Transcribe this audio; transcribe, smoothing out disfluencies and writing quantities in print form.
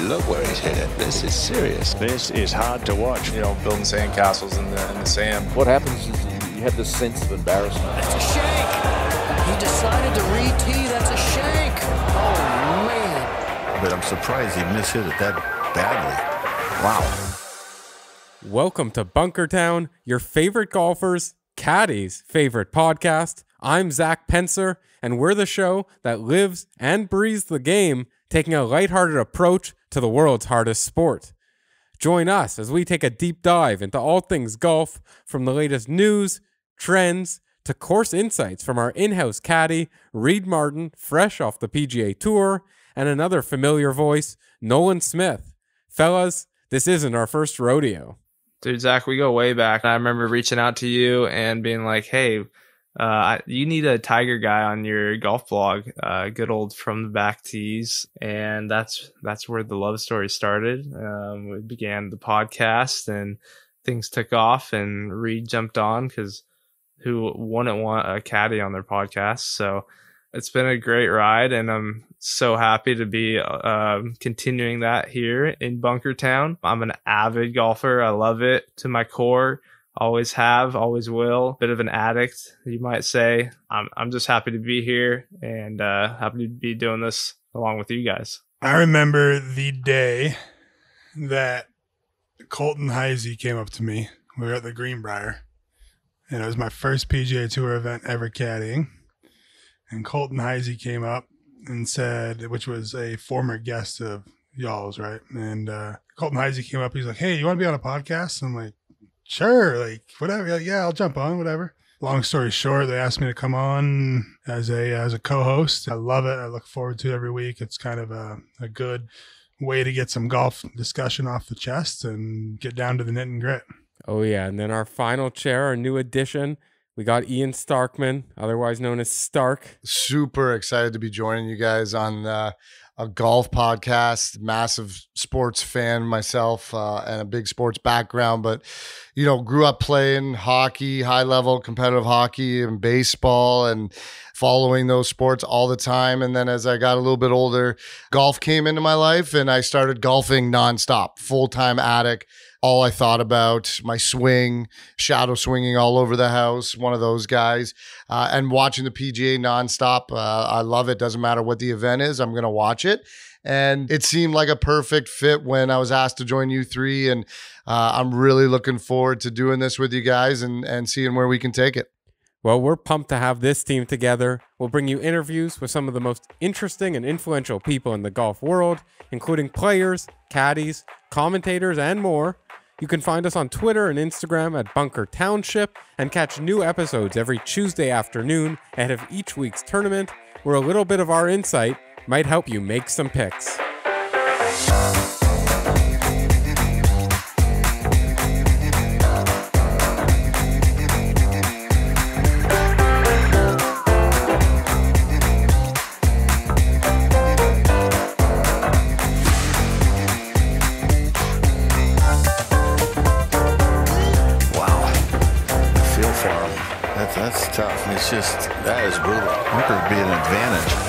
look where he's hit it. This is serious. This is hard to watch. You know, building sandcastles in the sand. What happens is you have this sense of embarrassment. That's a shank. He decided to re-tee. That's a shank. Oh, man. But I'm surprised he mishit it that badly. Wow. Welcome to Bunkertown, your favorite golfer's, Caddie's favorite podcast. I'm Zack, and we're the show that lives and breathes the game, taking a lighthearted approach to the world's hardest sport. Join us as we take a deep dive into all things golf, from the latest news, trends, to course insights from our in-house caddy, Reid Martin, fresh off the PGA Tour, and another familiar voice, Nolan Smith. Fellas, this isn't our first rodeo. Dude, Zach, we go way back. I remember reaching out to you and being like, hey, you need a Tiger guy on your golf blog, good old From the Back Tees. And that's where the love story started. We began the podcast and things took off, and Reid jumped on because who wouldn't want a caddy on their podcast? So it's been a great ride, and I'm so happy to be continuing that here in Bunkertown. I'm an avid golfer. I love it to my core. Always have, always will. Bit of an addict, you might say. I'm just happy to be here and happy to be doing this along with you guys. I remember the day that Colton Heisey came up to me. We were at the Greenbrier, and it was my first PGA Tour event ever caddying. And Colton Heisey came up and said, which was a former guest of y'all's, right? And Colton Heisey came up. He's like, "Hey, you want to be on a podcast?" I'm like, "Sure, like whatever. Like, yeah, I'll jump on, whatever." Long story short, they asked me to come on as a co-host. I love it. I look forward to it every week. It's kind of a good way to get some golf discussion off the chest and get down to the knit and grit. Oh yeah, and then our final chair, our new addition, we got Reid and Starkman, otherwise known as Stark. Super excited to be joining you guys on a golf podcast. Massive sports fan myself, and a big sports background, but grew up playing hockey, high level competitive hockey and baseball, and following those sports all the time. And then as I got a little bit older, golf came into my life, and I started golfing nonstop, full-time addict. All I thought about, my swing, shadow swinging all over the house, one of those guys, and watching the PGA nonstop. I love it. Doesn't matter what the event is, I'm going to watch it. And it seemed like a perfect fit when I was asked to join you three. And I'm really looking forward to doing this with you guys and seeing where we can take it. Well, we're pumped to have this team together. We'll bring you interviews with some of the most interesting and influential people in the golf world, including players, caddies, commentators, and more. You can find us on Twitter and Instagram at Bunker Township, and catch new episodes every Tuesday afternoon ahead of each week's tournament, where a little bit of our insight might help you make some picks. That's tough. It's just, that is brutal. Bunker would be an advantage.